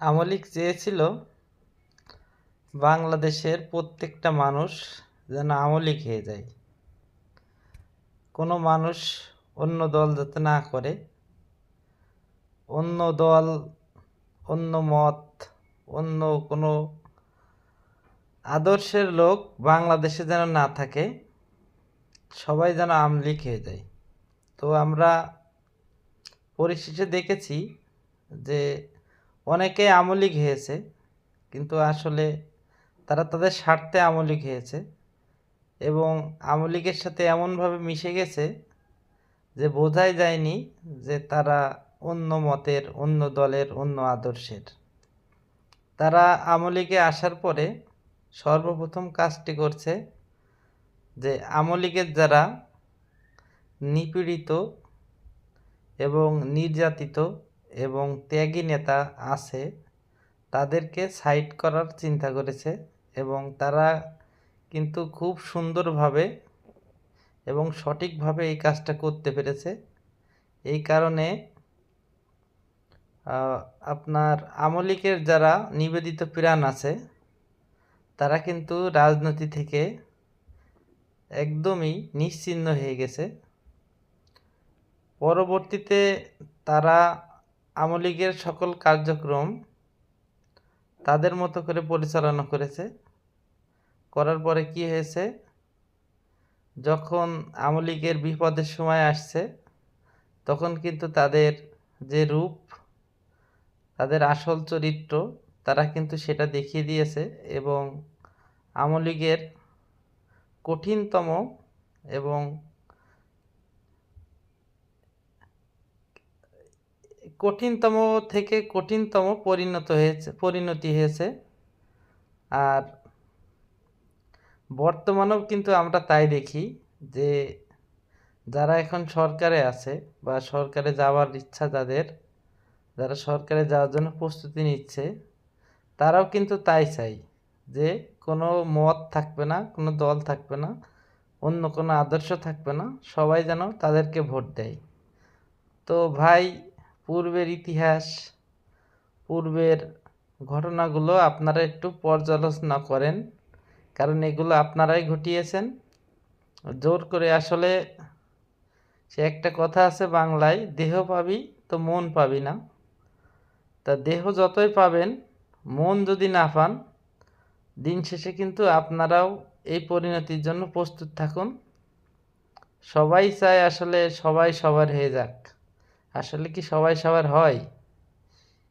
আমলিক চেয়েছিল বাংলাদেশের প্রত্যেকটা মানুষ যেন আমলিক হয়ে যায়, কোনো মানুষ অন্য দল যাতে না করে, অন্য দল, অন্য মত, অন্য কোনো আদর্শের লোক বাংলাদেশে যেন না থাকে, সবাই যেন আমলিক হয়ে যায়। তো আমরা পরিশেষে দেখেছি যে অনেকে আমলিক হয়েছে, কিন্তু আসলে তারা তাদের স্বার্থে আমলিক হয়েছে এবং আমলিগের সাথে এমনভাবে মিশে গেছে যে বোঝাই যায়নি যে তারা অন্য মতের, অন্য দলের, অন্য আদর্শের। তারা আমলিগে আসার পরে সর্বপ্রথম কাজটি করছে যে আমলিগের যারা নিপীড়িত এবং নির্যাতিত এবং ত্যাগী নেতা আছে তাদেরকে সাইড করার চিন্তা করেছে এবং তারা কিন্তু খুব সুন্দরভাবে এবং সঠিকভাবে এই কাজটা করতে পেরেছে। এই কারণে আপনার আমলিকের যারা নিবেদিত প্রাণ আছে তারা কিন্তু রাজনীতি থেকে একদমই নিশ্চিহ্ন হয়ে গেছে। পরবর্তীতে তারা আমলিগের সকল কার্যক্রম তাদের মতো করে পরিচালনা করেছে। করার পরে কি হয়েছে, যখন আমলিগের বিপদের সময় আসছে তখন কিন্তু তাদের যে রূপ, তাদের আসল চরিত্র, তারা কিন্তু সেটা দেখিয়ে দিয়েছে এবং আমলিগের কঠিনতম এবং কঠিনতম থেকে কঠিনতম পরিণতি হয়েছে। আর বর্তমানেও কিন্তু আমরা তাই দেখি যে যারা এখন সরকারে আছে বা সরকারে যাওয়ার ইচ্ছা যারা সরকারে যাওয়ার জন্য প্রস্তুতি নিচ্ছে, তারাও কিন্তু তাই চাই যে কোনো মত থাকবে না, কোনো দল থাকবে না, অন্য কোনো আদর্শ থাকবে না, সবাই যেন তাদেরকে ভোট দেয়। তো ভাই, পূর্বের ইতিহাস, পূর্বের ঘটনাগুলো আপনারা একটু পর্যালোচনা করেন, কারণ এগুলো আপনারাই ঘটিয়েছেন জোর করে। আসলে সে একটা কথা আছে বাংলায়, দেহ পাবি তো মন পাবি না। তা দেহ যতই পাবেন, মন যদি না পান, দিন শেষে কিন্তু আপনারাও এই পরিণতির জন্য প্রস্তুত থাকুন। সবাই চায় আসলে সবাই সবার হয়ে যাক, আসলে কি সবাই সবার হয়?